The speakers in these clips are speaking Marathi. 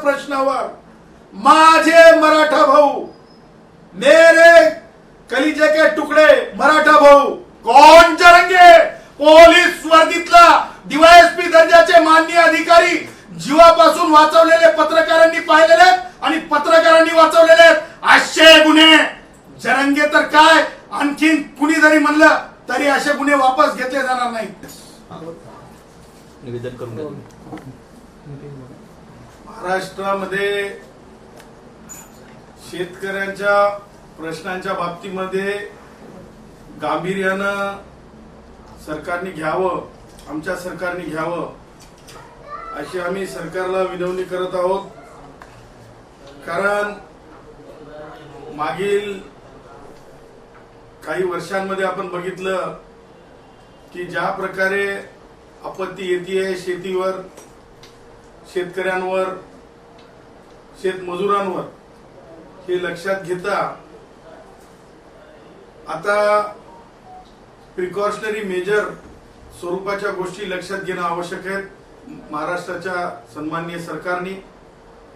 प्रश्नावर माझे मराठा भाऊ, मेरे कलिजे के टुकड़े मराठा भाऊ, कोण जरंगे, पोलीस वर्दीतला डीवायएसपी दर्जाचे माननीय अधिकारी, जीवापासून वाचवलेले पत्रकारांनी पाहिलेले आणि पत्रकारांनी वाचवलेले 800 गुन्हे. जरंगे तर काय, आणखीन कुणी जरी म्हणलं तरी असे गुन्हे वापस घेतले जाणार नाहीत. निवेदन करून महाराष्ट्रामध्ये शेतकऱ्यांच्या प्रश्नांच्या बाबतीमध्ये गांभीर्यानं सरकारने घ्यावं, आमच्या सरकारने घ्यावं अशी आम्ही सरकारला विनवणी करत आहोत. कारण मागील काही वर्षांमध्ये आपण बघितलं की ज्या प्रकारे आपत्ती येते शेतीवर, शेतकऱ्यांवर, शेतमजुरांवर, हे लक्षात घेता आता प्रिकॉशनरी मेजर स्वरूपाच्या गोष्टी लक्षात घेणं आवश्यक आहे. महाराष्ट्राच्या सन्माननीय सरकारने,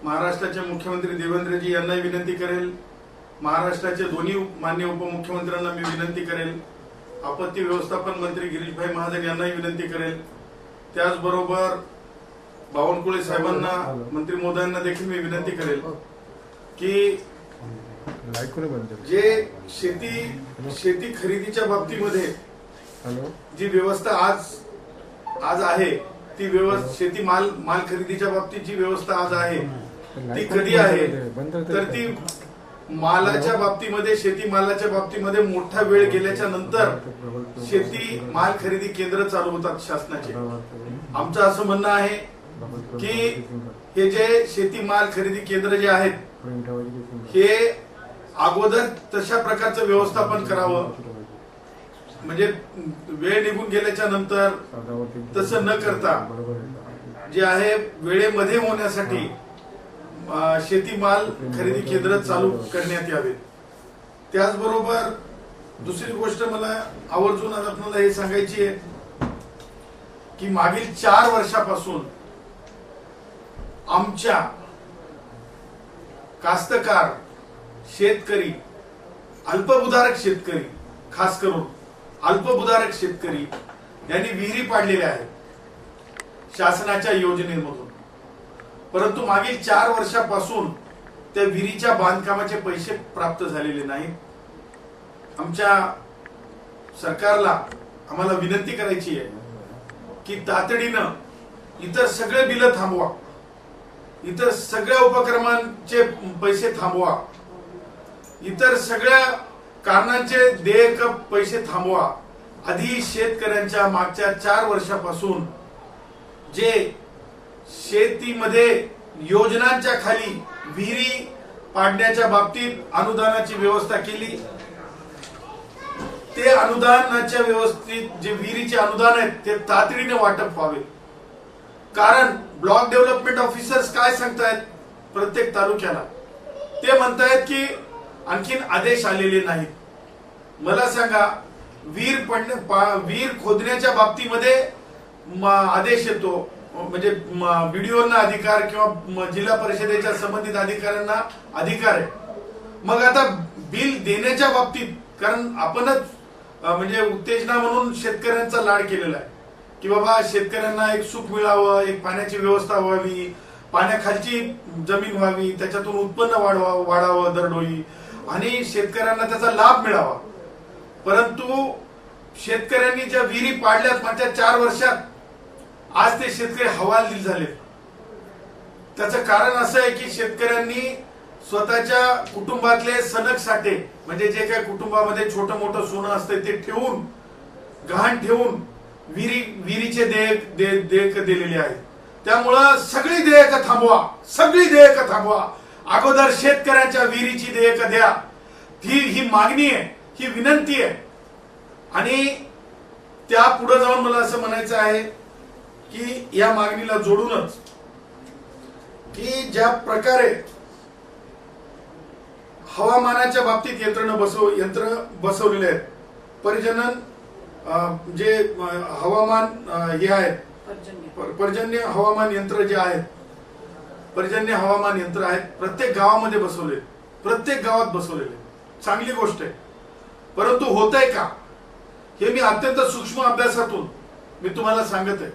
महाराष्ट्राचे मुख्यमंत्री देवेंद्रजी यांनाही विनंती करेल, महाराष्ट्राचे दोन्ही माननीय उपमुख्यमंत्र्यांना मी विनंती करेल, आपत्ती व्यवस्थापन मंत्री गिरीशभाई महाजन यांनाही विनंती करेल, त्याचबरोबर बावनकुळे साहेबांना, मंत्री महोदयांना देखील मी विनंती करेल की जे शेती खरेदीच्या बाबतीमध्ये जी व्यवस्था आज आहे, ती शेती माल खरेदीच्या बाबतीत जी व्यवस्था आज आहे ती कधी आहे, तर ती मालाच्या बाबतीमध्ये, शेतीमालाच्या बाबतीमध्ये मोठा वेळ गेल्याच्या नंतर शेती माल खरेदी केंद्र चालू होतात शासनाचे. आमचं असं म्हणणं आहे की हे जे शेती माल खरेदी केंद्र जे आहेत हे अगोदर तशा प्रकारचं व्यवस्थापन करावं, म्हणजे वेळ निघून गेल्याच्या नंतर तसं न करता जे आहे वेळेमध्ये होण्यासाठी शेतीमाल खरेदी केंद्र चालू करण्यात यावे. त्याचबरोबर दुसरी गोष्ट मला आवर्जून आपल्याला हे सांगायची आहे की मागील 4 वर्षापासून आमच्या कास्तकार, शेतकरी, अल्पभूधारक शेतकरी, खास करून अल्पभूधारक शेतकरी यांनी विहिरी पाडलेल्या आहेत शासनाच्या योजनेमधून. परंतु मागील 4 वर्षापासून त्या विहिरीच्या बांधकामाचे पैसे प्राप्त झालेले नाहीत. आमच्या सरकारला आम्हाला विनंती करायची आहे की तातडीनं इतर सगळे बिलं थांबवा, इतर सगळ्या उपक्रमांचे पैसे थांबवा, इतर सगळ्या कारणांचे देयक पैसे थांबवा. आधी शेतकऱ्यांच्या मागच्या 4 वर्षापासून जे शेतीमध्ये योजनांच्या खाली विहिरी पाडण्याच्या बाबतीत अनुदानाची व्यवस्था केली, ते अनुदानाच्या व्यवस्थित जे विहिरीचे अनुदान आहेत ते तातडीने वाटप व्हावे. कारण ब्लॉक डेव्हलपमेंट ऑफिसर्स काय सांगतायत प्रत्येक तालुक्याला, ते म्हणतायत की आणखीन आदेश आलेले नाहीत. मला सांगा, विहीर खोदण्याच्या बाबतीमध्ये आदेश येतो, म्हणजे बीडीओंना अधिकार किंवा जिल्हा परिषदेच्या संबंधित अधिकाऱ्यांना अधिकार आहे. मग आता बिल देण्याच्या बाबतीत, कारण आपणच म्हणजे उत्तेजना म्हणून शेतकऱ्यांचा लाड केलेला आहे की बाबा शेतकऱ्यांना एक सुख मिळावं, एक पाण्याची व्यवस्था व्हावी, पाण्याखालची जमीन व्हावी, त्याच्यातून उत्पन्न वाढावं दरडोई, आणि शेतकऱ्यांना त्याचा लाभ मिळावा. परंतु शेतकऱ्यांनी ज्या विहिरी पाडल्यात मागच्या 4 वर्षात, आज ते शेतकरी हवालदिल झाले. त्याचं कारण असं आहे की शेतकऱ्यांनी स्वतःच्या कुटुंबातले सनक साठे, म्हणजे जे काही कुटुंबामध्ये छोटं मोठं सोनं असतं ते ठेवून, गहाण ठेवून विहिरीचे देयक दिलेले आहेत. त्यामुळं सगळी देयक थांबवा, सगळी देयक थांबवा. अगोदर शेतकऱ्यांच्या विहिरीची देयक द्या, ही मागणी आहे, ही विनंती आहे. आणि त्या पुढे जाऊन मला असं म्हणायचं आहे की या मागणीला जोडूनच की ज्या प्रकारे हवामानाच्या बाबतीत यंत्र बसवलेले आहेत, पर्जन्य जे हवामान हे आहेत, पर्जन्य हवामान यंत्र जे आहेत पर्जन्य हवामान यंत्र आहेत, प्रत्येक गावामध्ये बसवले, प्रत्येक गावात बसवलेले, चांगली गोष्ट आहे. परंतु होतंय का हे मी अत्यंत सूक्ष्म अभ्यासातून मी तुम्हाला सांगत आहे.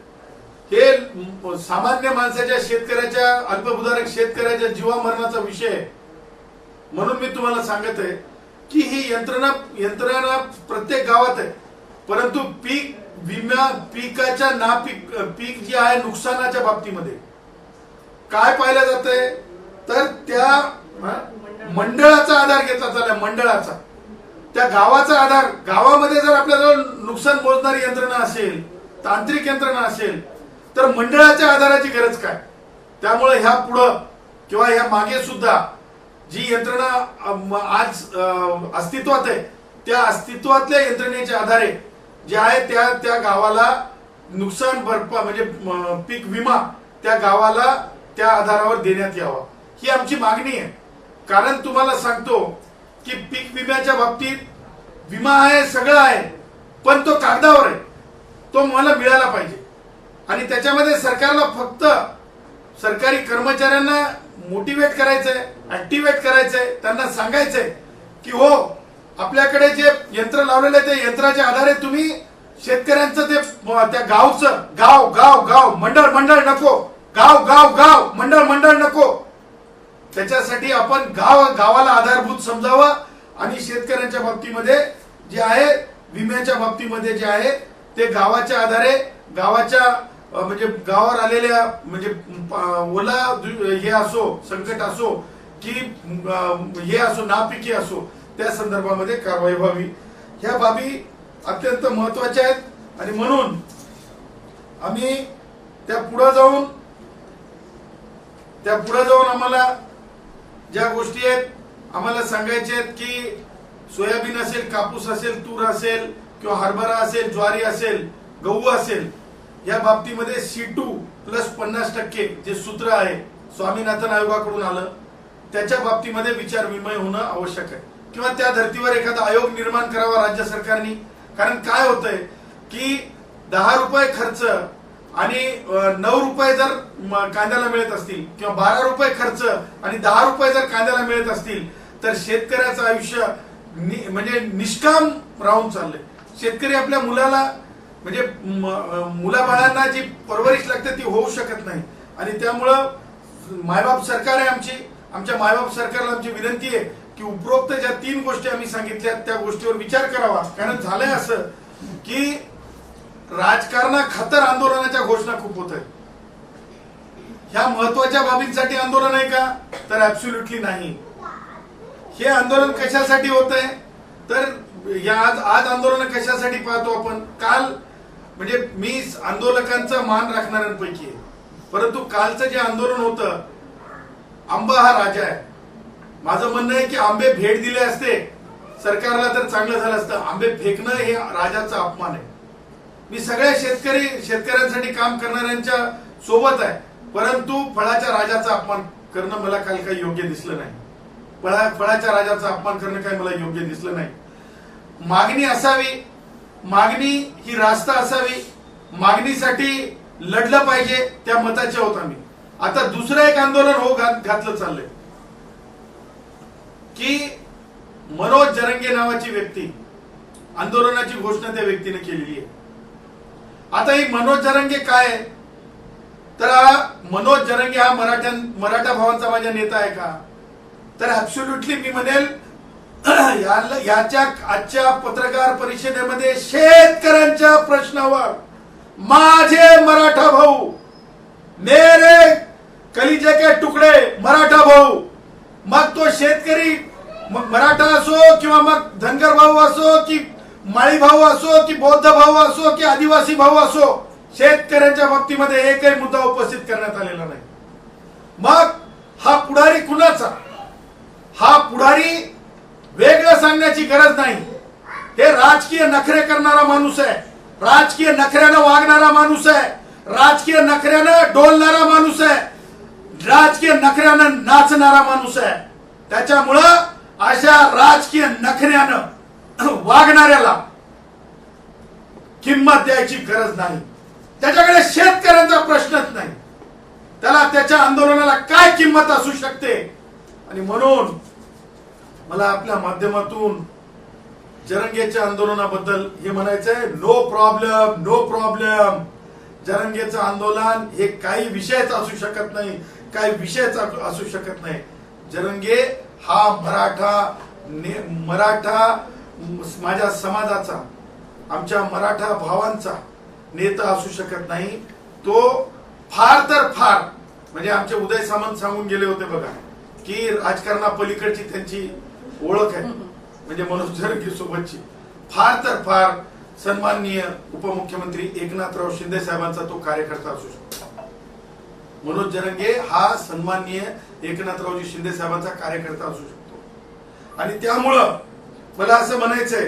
हे सामान्य माणसाच्या, शेतकऱ्याच्या, अल्पभूधारक शेतकऱ्याच्या जीवामरणाचा विषय आहे. म्हणून मी तुम्हाला सांगत आहे की ही यंत्रणा प्रत्येक गावात आहे. परंतु पीक विमा, पिकाच्या पीक जे आहे नुकसानाच्या बाबतीमध्ये काय पाहिलं जातंय, तर त्या मंडळाचा आधार घेतला चाललाय. मंडळाचा, त्या गावाचा आधार. गावामध्ये जर आपल्याजवळ नुकसान मोजणारी यंत्रणा असेल, तांत्रिक यंत्रणा असेल, तर मंडळाच्या आधाराची गरज काय. त्यामुळे ह्या पुढं किंवा ह्या मागे सुद्धा जी यंत्रणा आज अस्तित्वात आहे, त्या अस्तित्वातल्या यंत्रणेच्या आधारे जे आहे त्या गावाला नुकसान भरपाई म्हणजे पीक विमा त्या गावाला त्या आधारावर देण्यात यावा, ही आमची मागणी आहे. कारण तुम्हाला सांगतो की पीक विम्याच्या बाबतीत विमा आहे, सगळं आहे, पण तो कागदावर आहे, तो मला मिळाला पाहिजे. आणि त्याच्यामध्ये सरकारला फक्त सरकारी कर्मचाऱ्यांना मोटिवेट करायचंय, ऍक्टिव्हेट करायचंय, त्यांना सांगायचंय की हो, आपल्याकडे जे यंत्र लावलेलं आहे त्या यंत्राच्या आधारे तुम्ही शेतकऱ्यांचं ते त्या गावचं गाव गाव गाव मंडळ मंडळ नको, गाव गाव गाव मंडळ मंडळ नको, त्याच्यासाठी आपण गावाला आधारभूत समजावं. आणि शेतकऱ्यांच्या बाबतीमध्ये जे आहे, विम्याच्या बाबतीमध्ये जे आहे ते गावाच्या आधारे, गावाच्या म्हणजे गावावर आलेल्या म्हणजे ओला हे असो, संकट असो की हे असो, नापिकी असो, त्या संदर्भामध्ये कारवाई व्हावी. ह्या बाबी अत्यंत महत्वाच्या आहेत. आणि म्हणून आम्ही त्या पुढे जाऊन आम्हाला ज्या गोष्टी आहेत आम्हाला सांगायच्या आहेत की सोयाबीन असेल, कापूस असेल, तूर असेल किंवा हरभरा असेल, ज्वारी असेल, गहू असेल, या बाबतीमध्ये C2+50% जे सूत्र आहे स्वामीनाथन आयोगाकडून आलं, त्याच्या बाबतीमध्ये विचार विनिमय होणं आवश्यक आहे. किंवा त्या धर्तीवर एखादा आयोग निर्माण करावा राज्य सरकारने. कारण काय होतंय की 10 रुपये खर्च आणि 9 रुपये जर कांद्याला मिळत असतील किंवा 12 रुपये खर्च आणि 10 रुपये जर कांद्याला मिळत असतील तर शेतकऱ्याचं आयुष्य म्हणजे निष्काम राहून चाललंय. शेतकरी आपल्या मुलाला म्हणजे मुलाबाळांना जी परवरिश लागते ती होऊ शकत नाही. आणि त्यामुळं मायबाप सरकार आहे आमच्या मायबाप सरकारला आमची विनंती आहे की उपरोक्त ज्या 3 गोष्टी आम्ही सांगितल्या त्या गोष्टीवर विचार करावा. कारण झालंय असं की राजकारणाखातर आंदोलनाच्या घोषणा खूप होत आहेत. ह्या महत्वाच्या बाबींसाठी आंदोलन आहे का, तर ऍब्सोल्युटली नाही. हे आंदोलन कशासाठी होत आहे, तर या आज आंदोलन कशासाठी पाहतो आपण. काल म्हणजे मी आंदोलकांचा मान राखणाऱ्यांपैकी आहे, परंतु कालचं जे आंदोलन होतं, आंबा हा राजा आहे. माझं म्हणणं आहे की आंबे भेट दिले असते सरकारला तर चांगलं झालं असतं. आंबे फेकणं हे राजाचा अपमान आहे. मी सगळ्या शेतकऱ्यांसाठी काम करणाऱ्यांच्या सोबत आहे, परंतु फळाच्या राजाचा अपमान करणं मला काल काही योग्य दिसलं नाही. फळाच्या राजाचा अपमान करणं काही मला योग्य दिसलं नाही. मागणी असावी, मागणी ही रास्त असावी, मागणीसाठी लढलं पाहिजे, त्या मताचे आहोत आम्ही. आता दुसरं एक आंदोलन घातलं चाललंय की मनोज जरंगे नावाची व्यक्ती, आंदोलनाची घोषणा त्या व्यक्तीने केलेली आहे. आता ही मनोज जरंगे काय आहे, तर मनोज जरंगे हा मराठा भावांचा माझा नेता आहे का, तर ऍब्सोल्युटली मी म्हणेल याच्या आजच्या पत्रकार परिषदेमध्ये शेतकऱ्यांच्या प्रश्नावर माझे मराठा भाऊ, मेरे कलिजे के तुकडे मराठा भाऊ, मग तो शेतकरी मग मराठा असो किंवा मग धनगर भाऊ असो की माळी भाऊ असो की बौद्ध भाऊ असो की आदिवासी भाऊ असो, शेतकऱ्यांच्या बाबतीमध्ये एकही मुद्दा उपस्थित करण्यात आलेला नाही. मग हा पुढारी कुणाचा, हा पुढारी वेगळं सांगण्याची गरज नाही. हे राजकीय नखरे करणारा माणूस आहे, राजकीय नखऱ्यानं वागणारा माणूस आहे, राजकीय नखऱ्यानं डोलणारा माणूस आहे, राजकीय नखऱ्यानं नाचणारा माणूस आहे. त्याच्यामुळं अशा राजकीय नखऱ्यानं वागणाऱ्याला किंमत द्यायची गरज नाही. त्याच्याकडे शेतकऱ्यांचा प्रश्नच नाही. त्याला त्याच्या आंदोलनाला काय किंमत असू शकते. आणि म्हणून मला आपल्या माध्यमातून जरंगेच्या आंदोलनाबद्दल हे म्हणायचंय, नो प्रॉब्लेम, नो प्रॉब्लेम. जरंगेचं आंदोलन हे काही विषयच असू शकत नाही, काही विषयच असू शकत नाही. जरंगे हा मराठा माझ्या समाजाचा, आमच्या मराठा भावांचा नेता असू शकत नाही. तो फार तर फार म्हणजे आमचे उदय सामंत सांगून गेले होते बघा की राजकारणापलीकडची त्यांची ओळख आहे म्हणजे मनोज जरंगे सोबतची. फार तर फार सन्माननीय उपमुख्यमंत्री एकनाथराव शिंदे साहेबांचा तो कार्यकर्ता असू शकतो. मनोज जरंगे हा सन्माननीय एकनाथरावजी शिंदे साहेबांचा कार्यकर्ता असू शकतो. आणि त्यामुळं मला असं म्हणायचंय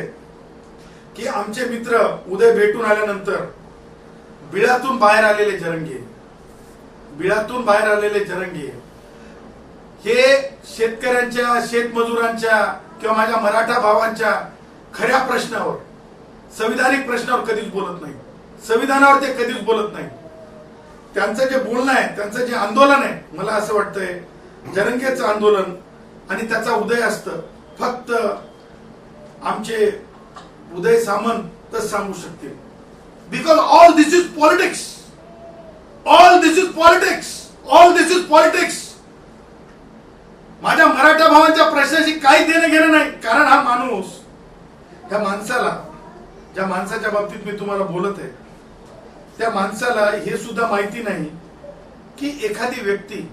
की आमचे मित्र उदय भेटून आल्यानंतर बिळातून बाहेर आलेले जरंगे, बिळातून बाहेर आलेले जरंगे हे शेतकऱ्यांच्या, शेतमजुरांच्या किंवा माझ्या मराठा भावांच्या खऱ्या प्रश्नावर, संविधानिक प्रश्नावर कधीच बोलत नाही. संविधानावर ते कधीच बोलत नाही. त्यांचं जे बोलणं आहे, त्यांचं जे आंदोलन आहे, मला असं वाटतंय जरंगेचं आंदोलन आणि त्याचा उदय असतं फक्त आमचे उदय सामंतच सांगू शकतील. Because all this is politics, all this is politics, all this is politics. माझ्या मराठा भावांच्या प्रश्नाशी काही देणं घेणं नाही. कारण हा माणूस, त्या माणसाला, ज्या माणसाच्या बाबतीत मी तुम्हाला बोलत आहे, त्या माणसाला हे सुद्धा माहिती नाही की एखादी व्यक्ती,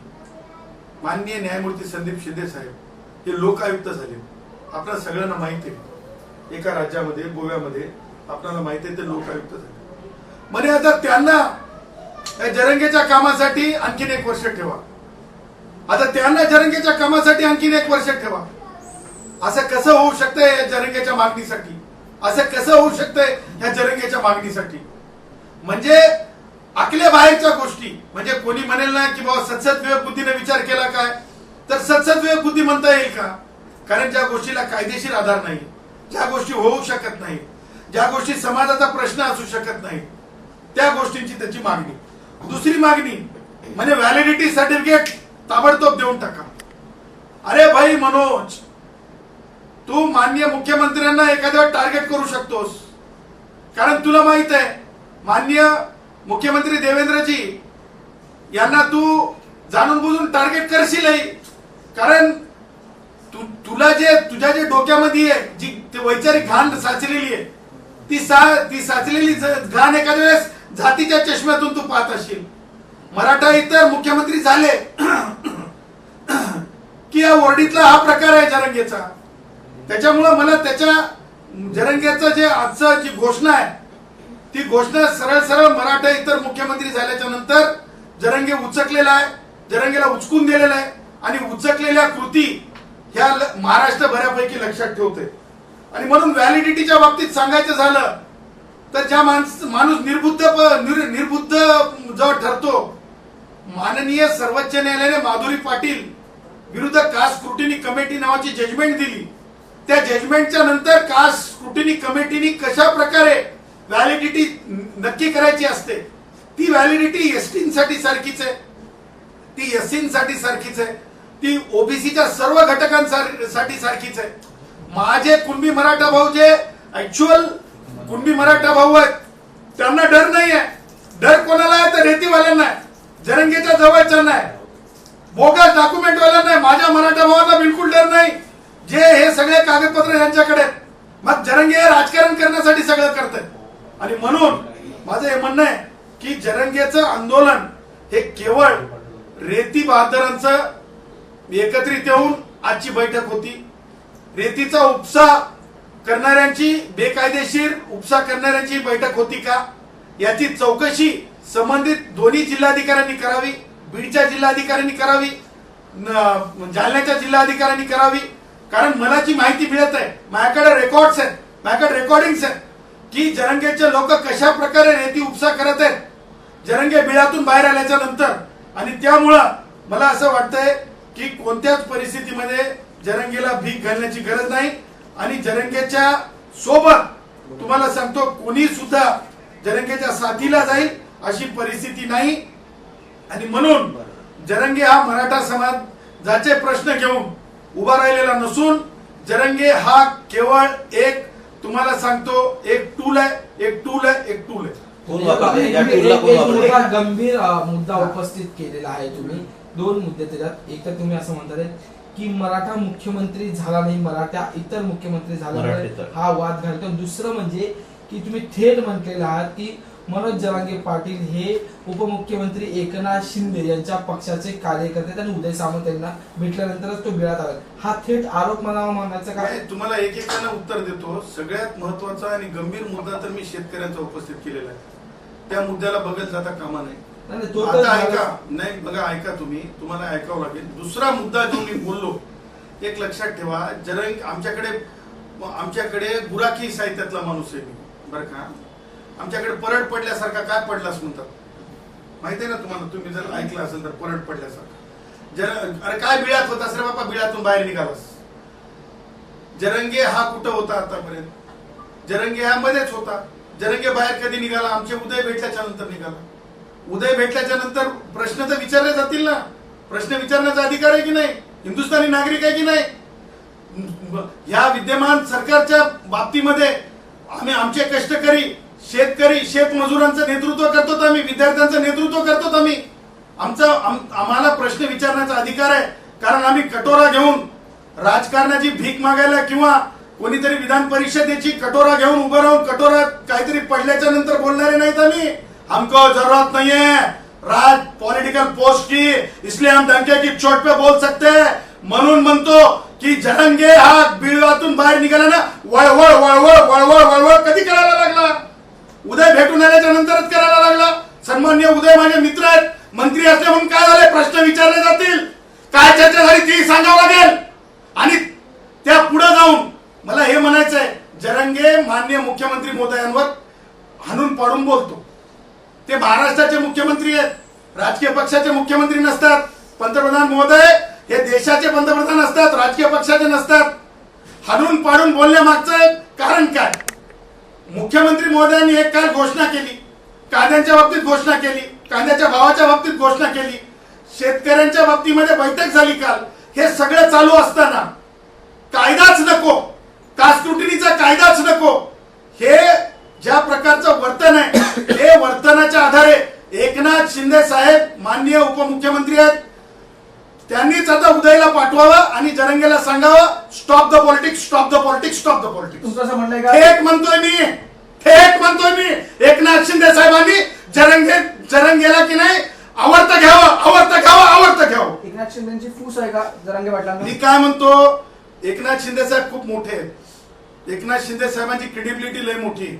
माननीय न्यायमूर्ती संदीप शिंदे साहेब हे लोकायुक्त झाले. आपल्या सगळ्यांना माहिती आहे, एका राज्यामध्ये गोव्यामध्ये आपल्याला माहिती आहे ते लोकायुक्त झाले. म्हणे आता त्यांना या जरंगेच्या कामासाठी आणखीन 1 वर्ष ठेवा. आता त्यांना जरंगेच्या कामासाठी आणखीन 1 वर्ष ठेवा. असं कसं होऊ शकतंय या जरंगेच्या मागणीसाठी? असं कसं होऊ शकतंय या जरंगेच्या मागणीसाठी? म्हणजे आकल्या बाहेरच्या गोष्टी. म्हणजे कोणी म्हणेल ना की बाबा सतसत विवेक बुद्धीने विचार केला काय, तर सतसत विवेक बुद्धी म्हणता येईल का? कारण ज्या गोष्टीला कायदेशीर आधार नाही, ज्या गोष्टी होऊ शकत नाही, ज्या गोष्टी समाजाचा प्रश्न असू शकत नाही, त्या गोष्टींची त्याची मागणी. दुसरी मागणी म्हणजे व्हॅलिडिटी सर्टिफिकेट ताबडतोब देऊन टाका. अरे भाई मनोज, तू माननीय मुख्यमंत्र्यांना एखाद्या टार्गेट करू शकतोस. कारण तुला माहित आहे माननीय मुख्यमंत्री देवेंद्रजी यांना तू जाणून बुजून टार्गेट करशीलही. कारण तुला जे तुझ्या जे डोक्यामध्ये आहे, जी वैचारिक घाण साचलेली आहे, ती साचलेली घाण एखाद्या वेळेस जातीच्या चष्म्यातून तू पाहत असशील. मराठा इतर मुख्यमंत्री झाले की या वर्डीतला हा प्रकार आहे जरंगेचा. त्याच्यामुळं मला त्याच्या जरंगेचं जे आजचं जी घोषणा आहे, ती घोषणा सरळ सरळ मराठा इतर मुख्यमंत्री झाल्याच्या नंतर जरंगे उचकलेला आहे, जरंगेला उचकून दिलेला आहे. आणि उचकलेल्या कृती ह्या महाराष्ट्र बऱ्यापैकी लक्षात ठेवते. आणि म्हणून व्हॅलिडिटीच्या बाबतीत सांगायचं झालं तर ज्या माणूस निर्बुद्ध जो ठरतो, माननीय सर्वोच्च न्यायालयाने माधुरी पाटील विरुद्ध कास्ट स्क्रुटिनी कमिटी नावाची जजमेंट दिली. त्या जजमेंटच्या नंतर कास्ट स्क्रुटिनी कमिटीने कशा प्रकारे व्हॅलिडिटी नक्की करायची असते, ती व्हॅलिडिटी एसटीसाठी सारखीच आहे, ती एससीसाठी सारखीच आहे, ती ओबीसीच्या सर्व घटकांसाठी सारखीच आहे. माझे कुणबी मराठा भाऊ जे ऍक्च्युअल कुणबी मराठा भाऊ आहेत त्यांना डर नाही आहे. डर कोणाला आहे तर रेतीवाल्यांना आहे, जरंगेच्या जवळच्यांना आहे, बोगस डॉक्युमेंटवाल्यांना आहे. माझ्या मराठा भावाला बिलकुल डर नाही, जे हे सगळे कागदपत्र यांच्याकडे आहेत. मग जरंगे राजकारण करण्यासाठी सगळं करतात. आणि म्हणून माझं हे म्हणणं आहे की जरंगेचं आंदोलन हे केवळ रेती बहादरांचं एकत्रित येऊन आजची बैठक होती. रेतीचा उपसा करणाऱ्यांची, बेकायदेशीर उपसा करणाऱ्यांची बैठक होती का, याची चौकशी संबंधित दोन्ही जिल्हाधिकाऱ्यांनी करावी. बीडच्या जिल्हाधिकाऱ्यांनी करावी, जालन्याच्या जिल्हाधिकाऱ्यांनी करावी. कारण मला जी माहिती मिळत आहे, माझ्याकडे रेकॉर्ड्स आहेत, माझ्याकडे रेकॉर्डिंग्स आहेत की जरंगेचे लोक कशा प्रकारे रेती उपसा करत आहेत जरंगे बिळातून बाहेर आल्याच्या नंतर. आणि त्यामुळं मला असं वाटतंय की कोणत्याच परिस्थितीमध्ये जरंगेला भीक घालण्याची गरज नाही. आणि जरंगेच्या सोबत तुम्हाला सांगतो कोणी सुद्धा जरंगेच्या साथीला जाईल अशी परिस्थिती नाही. आणि म्हणून जरंगे हा मराठा समाजाचे प्रश्न घेऊन उभा राहिलेला नसून जरंगे हा केवळ एक, तुम्हाला सांगतो, एक टूल आहे, एक टूल आहे, एक टूल आहे. एक गंभीर मुद्दा उपस्थित केलेला आहे तुम्ही. दोन मुद्दे त्याच्यात. एक तर तुम्ही असं म्हणतात की मराठा मुख्यमंत्री झाला नाही, मराठा इतर मुख्यमंत्री झाला नाही, हा वाद घालतो. दुसरं म्हणजे की तुम्ही थेट म्हटलेलं आहात की मनोज जरांगे पाटील हे उपमुख्यमंत्री एकनाथ शिंदे यांच्या पक्षाचे कार्यकर्ते आणि उदय सामंत यांना भेटल्यानंतरच तो बिळात आला. हा थेट आरोप मला मानायचा काय? तुम्हाला एक एकानं उत्तर देतो. सगळ्यात महत्वाचा आणि गंभीर मुद्दा तर मी शेतकऱ्यांचा उपस्थित केलेला आहे. त्या मुद्द्याला बघत जाता कामा नाही. आता ऐका, नाही बघा, ऐका तुम्ही, तुम्हाला ऐकावं लागेल. दुसरा मुद्दा जो मी बोललो, एक लक्षात ठेवा, जरंग आमच्याकडे गुराखी साहित्यातला माणूस आहे मी, बरं का. आमच्याकडे परड पडल्यासारखा काय पडलास म्हणतात, माहिती आहे ना तुम्हाला, तुम्ही जर ऐकलं असेल तर. परड पडल्यासारखा. अरे काय बिळात होतास रे बाबा, बिळातून बाहेर निघालास. जरंगे हा कुठं होता आतापर्यंत? जरंगे हा मध्येच होता. जरंगे बाहेर कधी निघाला? आमचे उदय भेटल्याच्या नंतर निघाला. उदय भेटल्याच्या नंतर प्रश्न तर विचारले जातील ना. प्रश्न विचारण्याचा अधिकार आहे की नाही? हिंदुस्थानी नागरिक आहे की नाही? या विद्यमान सरकारच्या बाबतीमध्ये आमचे कष्टकरी शेतकरी शेतमजुरांचं नेतृत्व करतो आम्ही, विद्यार्थ्यांचं नेतृत्व करतो आम्ही. आम्हाला प्रश्न विचारण्याचा अधिकार आहे. कारण आम्ही कटोरा घेऊन राजकारणाची भीक मागायला किंवा कोणीतरी विधान परिषदेची कटोरा घेऊन उभं राहून कटोरा काहीतरी पडल्याच्या नंतर बोलणारे नाहीत आम्ही. हमको जरूरत नहीं है राज पॉलिटिकल पोस्ट की, इसलिए हम डंके की चोट पे बोल सकते हैं. म्हणून म्हणतो की जरंगे हा बिळातून बाहेर निघाला ना, वळवळ वळवळ वळवळ वळवळ कधी करायला लागला? उदय भेटून आल्याच्या नंतरच करायला लागला. सन्माननीय उदय माझे मित्र आहेत, मंत्री असले म्हणून काय झाले? प्रश्न विचारले जातील, काय चर्चा झाली ती सांगावं लागेल. आणि त्या पुढे जाऊन मला हे म्हणायचं आहे, जरंगे माननीय मुख्यमंत्री महोदयांवर हाणून पाडून बोलतो. ते महाराष्ट्राचे मुख्यमंत्री आहेत, राजकीय पक्षाचे मुख्यमंत्री नसतात. पंतप्रधान महोदय हे देशाचे पंतप्रधान असतात, राजकीय पक्षाचे नसतात. हाणून पाडून बोलण्यामागचं कारण काय? मुख्यमंत्री महोदयांनी एक काल घोषणा केली, कांद्याच्या बाबतीत घोषणा केली, कांद्याच्या भावाच्या बाबतीत घोषणा केली, शेतकऱ्यांच्या बाबतीमध्ये बैठक झाली काल. हे सगळं चालू असताना कायदाच नको, कास्क्रुटिनीचा कायदाच नको, हे ज्या प्रकारचं वर्तन आहे, हे वर्तनाच्या आधारे एकनाथ शिंदे साहेब माननीय उपमुख्यमंत्री आहेत, त्यांनीच आता उदयला पाठवावं आणि जरंगेला सांगावं, stop the politics, stop the politics, stop the politics. तुमचं असं म्हणणं आहे का? थेट म्हणतोय मी, एकनाथ शिंदे साहेबांनी जरंगेला की नाही आवडतं घ्यावं. एकनाथ शिंदेची फूस आहे का जरांगे पाटलांना? मी काय म्हणतो, एकनाथ शिंदे साहेब खूप मोठे आहेत. एकनाथ शिंदे साहेबांची क्रेडिबिलिटी लय मोठी आहे.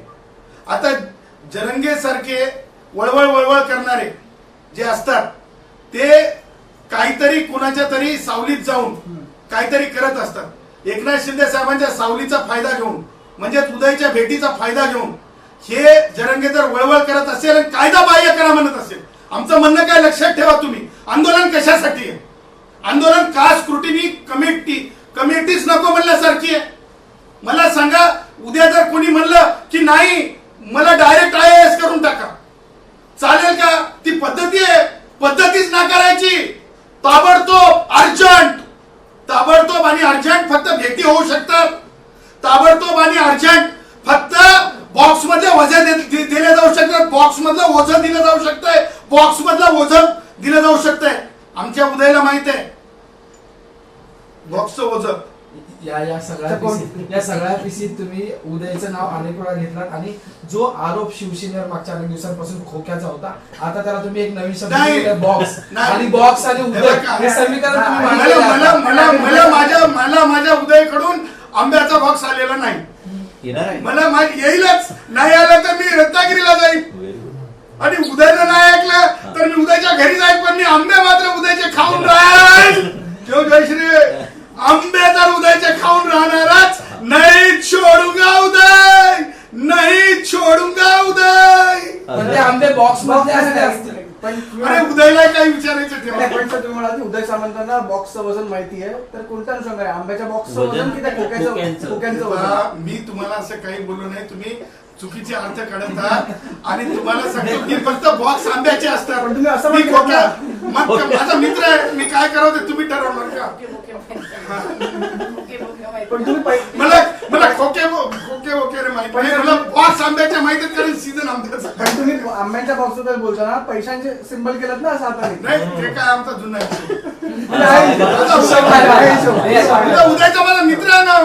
आता जरंगे सारखे वळवळ करणारे जे असतात ते काहीतरी कुणाच्या तरी सावलीत जाऊन काहीतरी करत असतात. एकनाथ शिंदे साहेबांच्या सावलीचा फायदा घेऊन, म्हणजे उदयच्या भेटीचा फायदा घेऊन हे जरंगे जर वळवळ करत असेल आणि कायदा बाह्य करा म्हणत असेल, आमचं म्हणणं काय लक्षात ठेवा तुम्ही, आंदोलन कशासाठी आहे? आंदोलन कास्ट स्क्रुटिनी कमिटीच नको म्हणल्यासारखी आहे. मला सांगा, उद्या जर कोणी म्हणलं की नाही मला डायरेक्ट IAS करून टाका, चालेल का? ती पद्धती आहे, पद्धतीच नाकारायची. ताबडतोब आणि अर्जंट फक्त भेटी होऊ शकतात. ताबडतोब आणि अर्जंट फक्त बॉक्स मधले वजन दिले जाऊ शकतात, बॉक्स मधलं ओझं दिलं जाऊ शकतंय, बॉक्स मधलं ओझं दिलं जाऊ शकतंय. आमच्या उदयला माहित आहे बॉक्सचं ओझं. या सगळ्या पिसीत तुम्ही उदयचं नाव अनेक वेळा घेतलात आणि जो आरोप शिवसेनेवर मागच्या अनेक दिवसांपासून खोक्याचा होता, आता त्याला तुम्ही एक नवीन शब्द दिलाय, बॉक्स. आणि बॉक्स आणि उदय हे समीकरण तुम्ही मला माझ्या उदयकडून आंब्याचा बॉक्स आलेला नाही. मला येईलच, नाही आलं तर मी रत्नागिरीला जाईल. आणि उदयनं नाही ऐकलं तर मी उदयच्या घरी जाईल, पण मी आंबे मात्र उदयचे खाऊन राहील. जयश्री आंबे तर उदयचे खाऊन राहणारच, नाही छोडूंगा उदय, नाही छोडूंगा उदय. पण ते आंबे बॉक्स मध्ये असतील. अरे उदयला काही विचारायचं ठेवा. उदय सामंतांना बॉक्सचं वजन माहिती आहे, तर कोणत्या अनुषंगाने आंब्याच्या बॉक्सचं वजन वजन की त्या खोक्याचं खोक्यांचं वजन? आता मी तुम्हाला असं काही बोललो नाही, तुम्ही चुकीचे अर्थ काढत आहात आणि तुम्हाला सांगतो की फक्त बॉक्स आंब्याचे असतात. पण तुम्ही असं मी म्हटलं खोक्या- ना. मग माझा मित्र आहे, मी काय करावं ते तुम्ही ठरवणार का? पण तुम्ही मला खोके वगैरे माहिती नाही, मला बॉक्स आंब्याच्या माहिती आहेत, कारण सीझन आंब्याचा पण तुम्ही आंब्याच्या बॉक्सबद्दल बोलताना पैशांचे सिंबल केलं ना असं हाताने. नाही. ते काय आमचा जुना आहे. आहे हिशोब, आहे हिशोब. उदयचा माझा मित्र आहे ना.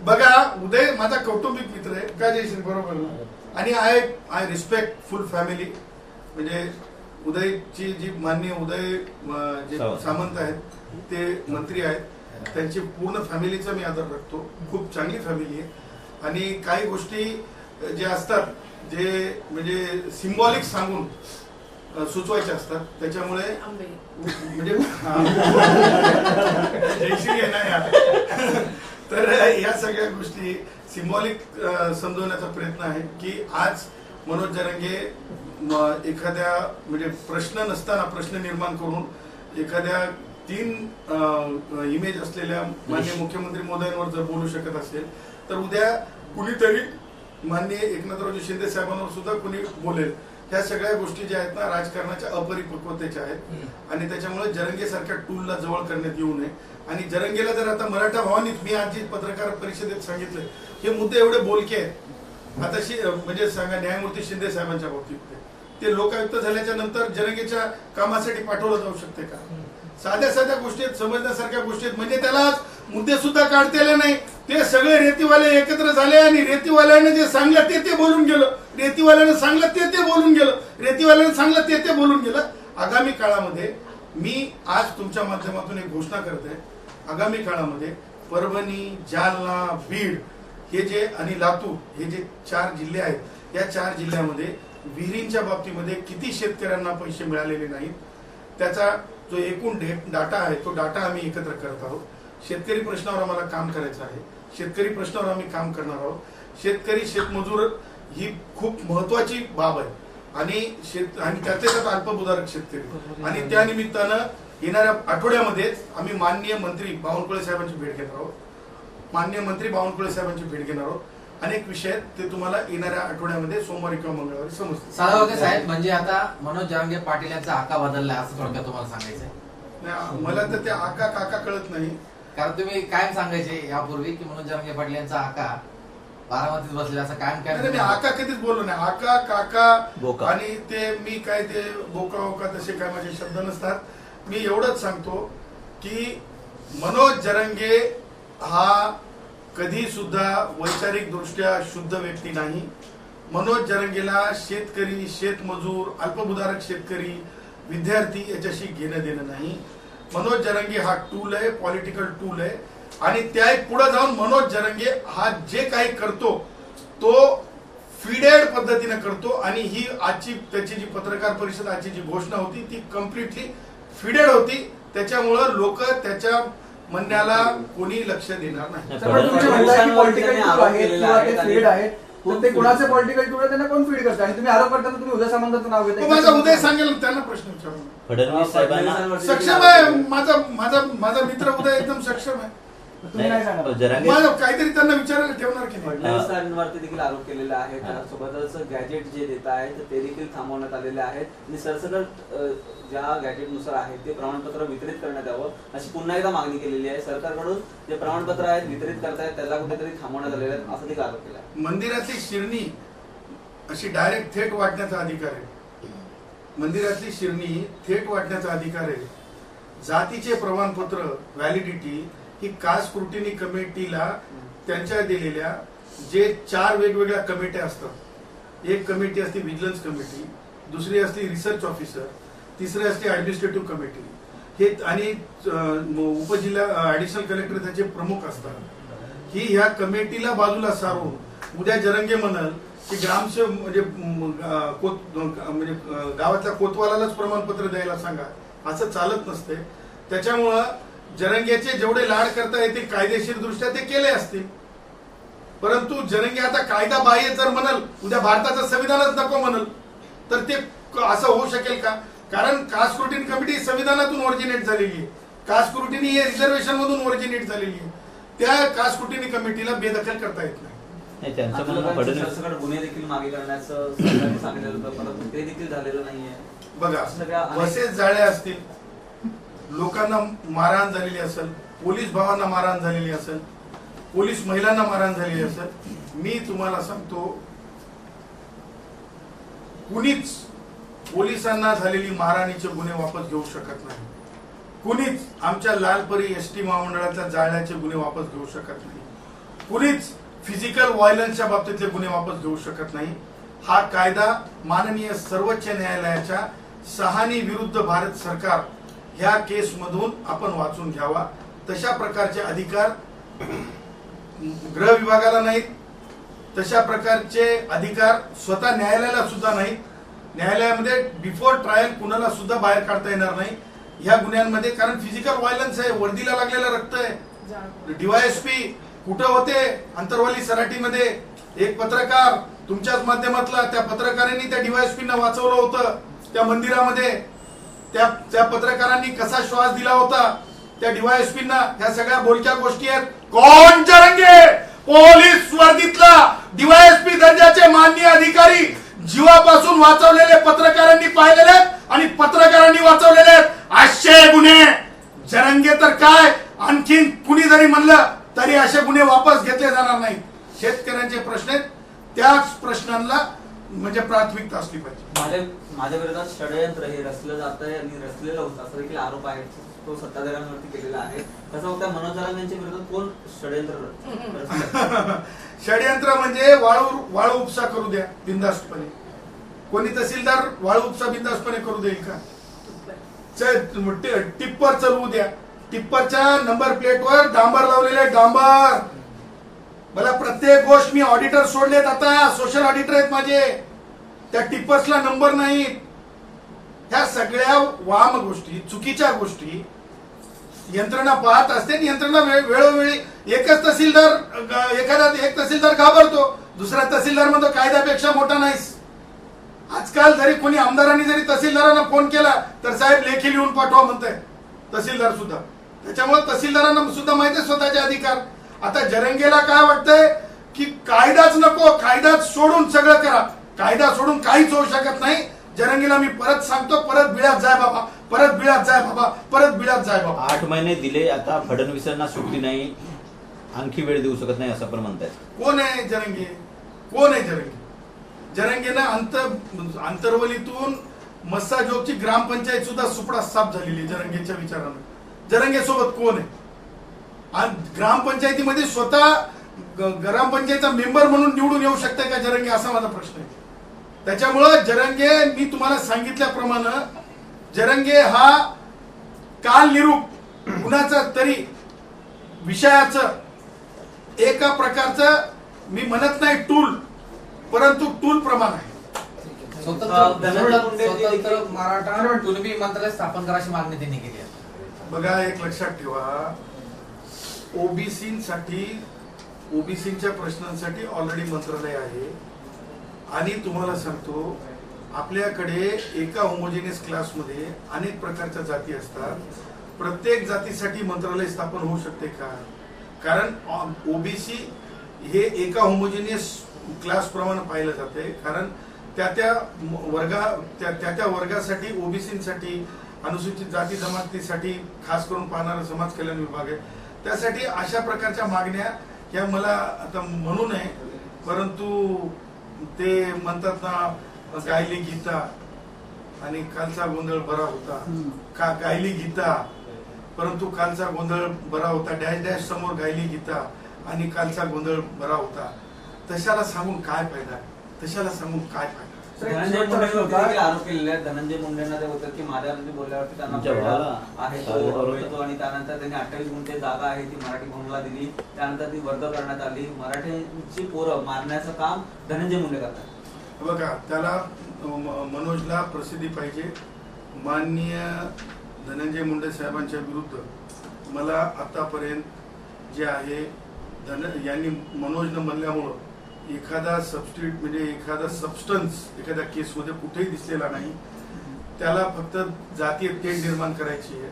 बघा, उदय माझा कौटुंबिक मित्र आहे, काय जयश्री बरोबर ना? आणि आय रिस्पेक्ट फुल फॅमिली. म्हणजे उदयची जी माननीय उदय जे सामंत आहेत ते मंत्री आहेत, त्यांची पूर्ण फॅमिलीचा मी आदर राखतो. खूप चांगली फॅमिली आहे. आणि काही गोष्टी जे असतात जे म्हणजे सिम्बॉलिक सांगून सुचवायचे असतात, त्याच्यामुळे म्हणजे जयश्री आहे ना यार. तर या सगळ्या गोष्टी सिम्बॉलिक समजवण्याचा प्रयत्न आहे की आज मनोज जरांगे एखाद्या म्हणजे प्रश्न नसताना प्रश्न निर्माण करून एखाद्या 3 इमेज असलेल्या माननीय मुख्यमंत्री महोदयांवर जर बोलू शकत असेल, तर उद्या कुणीतरी माननीय एकनाथरावजी शिंदे साहेबांवर सुद्धा कुणी बोलेल. ह्या सगळ्या गोष्टी ज्या आहेत ना राजकारणाच्या अपरिपक्वतेच्या आहेत आणि त्याच्यामुळे जरंगे सारख्या टूलला जवळ करण्यात येऊ नये. आणि जरंगेला जर आता मराठा भवानीत मी आज पत्रकार परिषदेत सांगितलं, हे मुद्दे एवढे बोलके आहेत. आता म्हणजे सांगा न्यायमूर्ती शिंदे साहेबांच्या बाबतीत ते लोकायुक्त झाल्याच्या नंतर जरंगेच्या कामासाठी पाठवलं जाऊ शकते का? साध्या साध्या गोष्टी आहेत, समजण्यासारख्या गोष्टी आहेत. म्हणजे त्याला मुद्दे सुद्धा काढता नाही. ते सगळे रेतीवाले एकत्र झाले आणि रेतीवाल्याने जे सांगलं ते बोलून गेलं. रेतीवाल्याने सांगलं ते बोलून गेलं. रेतीवाल्याने सांगलं ते बोलून गेलं. आगामी काळामध्ये मी आज तुमच्या माध्यमातून एक घोषणा करते. आगामी काळामध्ये परभणी, जालना, बीड हे जे आणि लातूर हे जे 4 जिल्हे आहेत, या 4 जिल्ह्यामध्ये विहिरींच्या बाबतीमध्ये किती शेतकऱ्यांना पैसे मिळालेले नाहीत त्याचा जो एकूण डाटा आहे तो डाटा आम्ही एकत्र करत आहोत. शेतकरी प्रश्नावर आम्हाला काम करायचं आहे. शेतकरी प्रश्नावर आम्ही काम करणार आहोत. शेतकरी शेतमजूर ही खूप महत्वाची बाब आहे आणि त्यातल्या त्यात अल्पभूधारक शेतकरी. आणि त्या निमित्तानं येणाऱ्या आठवड्यामध्येच आम्ही माननीय मंत्री बावनकुळे साहेबांची भेट घेणार आहोत. माननीय मंत्री बावनकुळे साहेबांची भेट घेणार आहोत. अनेक विषय आहेत ते तुम्हाला येणाऱ्या आठवड्यामध्ये सोमवारी किंवा मंगळवारी समजतील. साळावते साहेब, म्हणजे आता मनोज जरांगे पाटील यांचा आका बदललाय असं थोडक्यात तुम्हाला सांगायचंय? मला तर ते आका काका कळत नाही. कारण तुम्ही कायम सांगायचे यापूर्वी की मनोज जरांगे पाटील यांचा आका बारामतीत बसलेला असं कायम मी आका कधीच बोललो नाही. आका काका बोका. आणि ते मी काय ते बोका वोका तसे काय माझे शब्द नसतात. मी एवढंच सांगतो की मनोज जरांगे हा कधी सुद्धा वैचारिक दृष्ट्या शुद्ध व्यक्ती नाही. मनोज जरांगेला शेतकरी, शेतमजूर, अल्पभूधारक शेतकरी, विद्यार्थी याच्याशी घेणं देणं नाही. मनोज जरांगे हा टूल आहे, पॉलिटिकल टूल आहे. आणि त्या पुढे जाऊन मनोज जरांगे हा जे काही करतो तो फीडेड पद्धतीने करतो. आणि ही आजची त्याची जी पत्रकार परिषद आजची जी घोषणा होती ती कम्प्लिटली फीडेड होती. त्याच्यामुळं लोक त्याच्या म्हणण्याला कोणी लक्ष देणार नाही. पण तुम्ही म्हणताय की पॉलिटिकल टूल आहेत किंवा ते फीड आहेत, तर ते कोणाचे पॉलिटिकल टूल आहे त्यांना कोण फीड करतं? आणि तुम्ही आरोप करताना तुम्ही उदय सामंतांचं नाव घेताय. माझा उदय सांगेल त्यांना प्रश्न विचारू. फडणवीस साहेबांना सक्षम आहे. माझा मित्र उदय एकदम सक्षम आहे. तुम्ही नाही सांगा. जरांगे माझं काहीतरी त्यांना विचारायला ठेवणार की नाही. फडणवीसांवरती देखील आरोप केलेले आहेत. सोबतच गॅजेट जे देत आहेत ते देखील थांबवण्यात आलेले आहेत आणि सरसकट ज्या गॅजेटनुसार आहे ते प्रमाणपत्र वितरित करण्यात यावं अशी पुन्हा एकदा मागणी केलेली आहे. सरकारकडून जे प्रमाणपत्र आहेत वितरित करतायत त्याला कुठेतरी थांबवण्यात आलेले आहेत असं देखील आरोप केला आहे. मंदिरातली शिरणी अशी डायरेक्ट थेट वाटण्याचा अधिकार आहे. मंदिरातली शिरणी थेट वाटण्याचा अधिकार आहे. जातीचे प्रमाणपत्र व्हॅलिडिटी ही कास्ट स्क्रुटिनी कमिटीला त्यांच्या दिलेल्या जे 4 वेगवेगळ्या कमिट्या असतात. एक कमिटी असते विजिलन्स कमिटी, दुसरी असते रिसर्च ऑफिसर, तिसरी असते ऍडमिनिस्ट्रेटिव्ह कमिटी. हे आणि उपजिल्हा ऍडिशनल कलेक्टर त्याचे प्रमुख असतात. ही ह्या कमिटीला बाजूला सारून उद्या जरंगे म्हणाल की ग्रामसेवक म्हणजे गावातल्या कोतवालाच प्रमाणपत्र द्यायला सांगा, असं चालत नसते. त्याच्यामुळं जरंगेचे जेवढे लाड करता येते कायदेशीर दृष्ट्या ते केले असतील. परंतु जरंगे आता कायदा बाह्य जर म्हणाल, उद्या भारताचं संविधानच नको म्हणाल, तर ते असं होऊ शकेल का? कारण कास्ट स्क्रुटिनी कमिटी संविधानातून ओरिजिनेट झालेली आहे. कास्ट स्क्रुटिनी हे रिझर्वेशन मधून ओरिजिनेट झालेली आहे. त्या कास्ट स्क्रुटिनी कमिटीला बेदखल करता येत नाही. त्यांचं म्हणणं आपल्याला फडणवीस सरसकट गुन्हे देखील मागे करण्याचं सरकारने सांगितलेलं होतं, परंतु ते देखील झालेलं नाहीये. बघा, सगळ्या अनेक- बसेस जाळ्या असतील, लोकांना मारहाण झालेली असेल, पोलीस भावांना मारहाण झालेली असेल, पोलीस महिलांना मारहाण झालेली असेल, मी तुम्हाला सांगतो कुणीच पोलिसांना झालेली मारहाणीचे गुन्हे वापस घेऊ शकत नाही. कुणीच आमच्या लालपरी एसटी महामंडळातल्या जाळण्याचे गुन्हे वापस घेऊ शकत नाही. कुणीच फिजिकल व्हायलन्सच्या बाबतीतले गुन्हे वापस घेऊ शकत नाही. हा कायदा माननीय सर्वोच्च न्यायालयाच्या सहानी विरुद्ध भारत सरकार ह्या केसमधून आपण वाचून घ्यावा. तशा प्रकारचे अधिकार गृह विभागाला नाहीत, तशा प्रकारचे अधिकार स्वतः न्यायालयाला सुद्धा नाहीत. न्यायालयामध्ये बिफोर ट्रायल कुणाला सुद्धा बाहेर काढता येणार नाही ह्या गुन्ह्यांमध्ये, कारण फिजिकल व्हायलन्स आहे, वर्दीला लागलेलं रक्त आहे. डीवायएसपी कुठं होते? अंतरवाली सराटीमध्ये एक पत्रकार तुमच्याच माध्यमातला, त्या पत्रकारांनी त्या डीवायएसपींना वाचवलं होतं त्या मंदिरामध्ये. त्या पत्रकारांनी कसा श्वास दिला होता त्या डीवायएसपींना, ह्या सगळ्या बोलक्या गोष्टी आहेत. कोण जरंगे? पोलीस वर्दीतला डीवायएसपी दर्जाचे माननीय अधिकारी जीवापासून वाचवलेले पत्रकारांनी पाहिलेले आहेत आणि पत्रकारांनी वाचवलेले आहेत. 800 गुन्हे. जरंगे तर काय, आणखीन कुणी जरी म्हणलं तरी असे गुन्हे वापस घेतले जाणार नाही. शेतकऱ्यांचे प्रश्न आहेत, त्याच प्रश्नांना म्हणजे प्राथमिकता असली पाहिजे. माझ्या विरोधात षडयंत्र हे रचलं जात आहे आणि रचलेलं होतं असं देखील आरोप आहे तो सत्ताधाऱ्यांवरती केलेला आहे. कसं होतं, मनोज जरांगे यांच्या विरोधात कोण षडयंत्र रचलं? षडयंत्र म्हणजे वाळू उपसा करू द्या बिनधास्तपणे. कोणी तहसीलदार वाळू उपसा बिनधास्तपणे करू देईल का? टिप्पर चालवू द्या, टिप्परच्या नंबर प्लेटवर डांबर लावलेले, डांबर. मला प्रत्येक गोष्ट, मी ऑडिटर सोडलेत आता, सोशल ऑडिटर आहेत माझे, त्या टिप्पर्सला नंबर नाहीत. ह्या सगळ्या वाम गोष्टी, चुकीच्या गोष्टी यंत्रणा पाहत असते. यंत्रणा वेळोवेळी एकच तहसीलदार, एक तहसीलदार घाबरतो, दुसरा तहसीलदार म्हणतो कायद्यापेक्षा मोठा नाहीस. आजकाल जरी कोणी आमदारांनी जरी तहसीलदारांना फोन केला तर साहेब लेखी लिहून पाठवा म्हणताय तहसीलदार सुद्धा. त्याच्यामुळे तहसीलदारांना सुद्धा माहिती आहे स्वतःचे अधिकार. आता जरंगेला काय वाटतंय की कायदाच नको, कायदाच सोडून सगळं करा. कायदा सोडून काहीच होऊ शकत नाही. जरंगेला मी परत सांगतो, परत बिळात जाय बाबा, परत बिळात जाय बाबा, परत बिळात जाय बाबा. 8 महिने दिले, आता फडणवीसांना सुट्टी नाही, आणखी वेळ देऊ शकत नाही असं पण म्हणतायत. कोण आहे जरंगे? कोण आहे जरंगे? जरंगेनं अंतरवलीतून मस्साजोगची ग्रामपंचायत सुद्धा सुपडा साफ झालेली जरंगेच्या विचारानं. जरंगे सोबत कोण आहे? ग्रामपंचायतीमध्ये स्वतः ग्रामपंचायतचा मेंबर म्हणून निवडून येऊ शकते का जरंगे, असा माझा प्रश्न आहे. त्याच्यामुळं जरंगे, मी तुम्हाला सांगितल्याप्रमाणे जरंगे हा काल निरूप कुणाचा तरी विषयाचं एका प्रकारचं, मी म्हणत नाही टूल, परंतु टूल प्रमाण आहे. स्वतंत्र मराठा कुणबी मंत्रालय स्थापन करायची मागणी त्यांनी केली आहे. बघा, एक लक्षात ठेवा, ओबीसीच्या प्रश्नांसाठी ऑलरेडी मंत्रालय आहे. आणि तुम्हाला सांगतो, आपल्याकडे एका होमोजेनियस क्लासमध्ये अनेक प्रकारच्या जाती असतात. प्रत्येक जातीसाठी मंत्रालय स्थापन होऊ शकते का? कारण ओबीसी हे एका होमोजेनियस क्लास प्रमाणे पाहिलं जाते. कारण त्या वर्गासाठी, ओबीसीसाठी, अनुसूचित जाती जमातीसाठी खास करून पाहणारा समाज कल्याण विभाग आहे. त्यासाठी अशा प्रकारच्या मागण्या ह्या मला आता म्हणू नये, परंतु ते म्हणतात ना, गायली गीता आणि कालचा गोंधळ बरा होता, का गायली गीता परंतु कालचा गोंधळ बरा होता, डॅश डॅश समोर गायली गीता आणि कालचा गोंधळ बरा होता. तशाला सांगून काय फायदा? तशाला सांगून काय फायदा? धनंजय मुंडेंवरती देखील आरोप केलेले आहेत. धनंजय मुंडेंना ते होतं की माझ्यावरती बोलल्यावरती त्यांना आहे तो, आणि त्यानंतर त्यांनी 28 गुंठे जागा आहे ती मराठी भवनला दिली. त्यानंतर ती वर्ग करण्यात आली. मराठ्यांची पोरं मारण्याचं काम धनंजय मुंडे करतात. बघा, त्याला मनोजला प्रसिद्धी पाहिजे. माननीय धनंजय मुंडे साहेबांच्या विरुद्ध मला आतापर्यंत जे आहे, यांनी मनोजनं म्हणल्यामुळं एखादा सबस्टिट्यूट म्हणजे एखादा सबस्टन्स एखाद्या केसमध्ये कुठेही दिसलेला नाही. त्याला फक्त जातीय तेढ निर्माण करायची आहे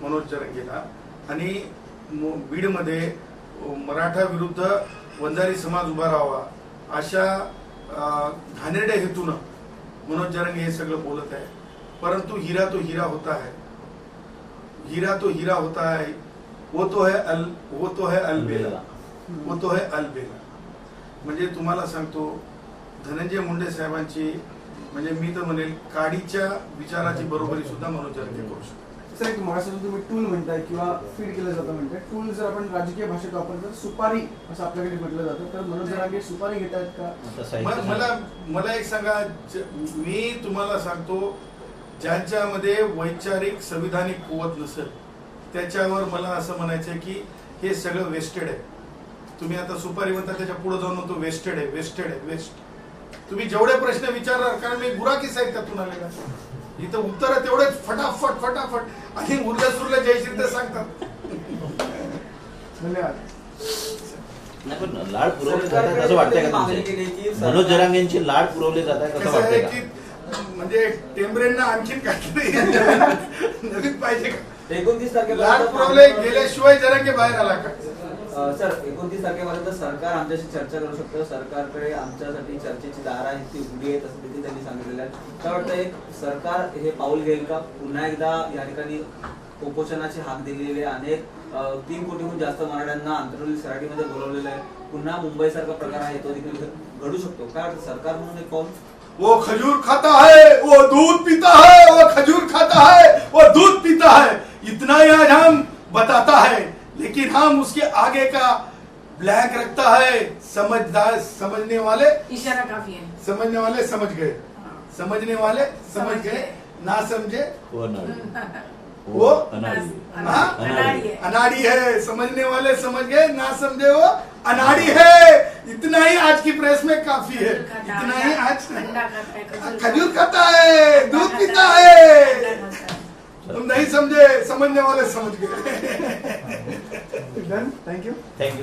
मनोज जरंगेला. आणि बीडमध्ये मराठा विरुद्ध वंजारी समाज उभा राहावा अशा घाणेरड्या हेतूनं मनोज जरंगे हे सगळं बोलत आहे. परंतु हीरा तो हीरा होता है, हीरा तो हीरा होता है, वो तो है अलबेला. म्हणजे तुम्हाला सांगतो धनंजय मुंडे साहेबांची म्हणजे मी तर म्हणेल काडीच्या विचाराची बरोबरी सुद्धा मनोज जरंगे करू शकतो. सर एक मगाशी तुम्ही टूल म्हणताय किंवा फीड केलं जातं म्हणताय, टूल जर आपण राजकीय भाषेत वापरतो तर सुपारी असं आपल्याकडे म्हटलं जातं, तर मनोज जरांगे सुपारी घेत आहेत का? मला एक सांगा, मी तुम्हाला सांगतो ज्यांच्यामध्ये वैचारिक संविधानिक कुवत नसेल त्याच्यावर मला असं म्हणायचं की हे सगळं वेस्टेड आहे. तुम्ही आता सुपारी म्हणता त्याच्या पुढे जाऊन म्हणतो वेस्टेड आहे. तुम्ही जेवढे प्रश्न विचारणार, कारण मी गुराकी साहित्यातून आलेला, इथं उत्तर तेवढेच फटाफट आणि उरल्या जयश्री ते सांगतात. धन्यवाद. नाही पण लाड पुरवले जात आहेत असं वाटतंय का तुमचे? मनोज जरांगेंची लाड पुरवले जात आहेत असं कसं आहे वाटतंय की का? म्हणजे टेंबरेंना आणखीन काहीतरी नवीन पाहिजे का? 29 तारखेपर्यंत लाड पुरवले गेल्याशिवाय जरांगे बाहेर आला का? सर 29 तारखेपर्यंत सरकार आमच्याशी चर्चा करू शकतं. सरकारकडे आमच्यासाठी चर्चेची दार आहे, ती उघडी आहेत असं देखील त्यांनी सांगितलेलं आहे. काय वाटतं एक सरकार हे पाऊल घेईल का? पुन्हा एकदा या ठिकाणी उपोषणाची हाक दिलेली आहे. अनेक 3 कोटीहून जास्त मराठ्यांना आंतरवली सराटीमध्ये बोलवलेलं आहे. पुन्हा मुंबई सारखा प्रकार आहे तो देखील घडू शकतो. काय वाटतं सरकार म्हणून एक पाऊल? वो खजूर खाता है, वो दूध पीता है, वो खजूर खाता है, वो दूध पीता है, इतना ही आज हम बताता है, लेकिन हम उसके आगे का ब्लैंक रखता है. समझदार समझने वाले इशारा काफी है. समझने वाले समझ गए, समझने वाले समझ गए, ना समझे वो अनाड़ी. वो अनाड़ी. हाँ? अनाड़ी है. अनाड़ी है. समझने वाले समझ गए, ना समझे वो अनाड़ी है. इतना ही आज की प्रेस में काफी है. इतना ही आज अंडा खाता है, खजूर खाता है, दूध पीता है. तुम नहीं समझे, समझने वाले समझ गए. डन. थँक्यू. थँक्यू.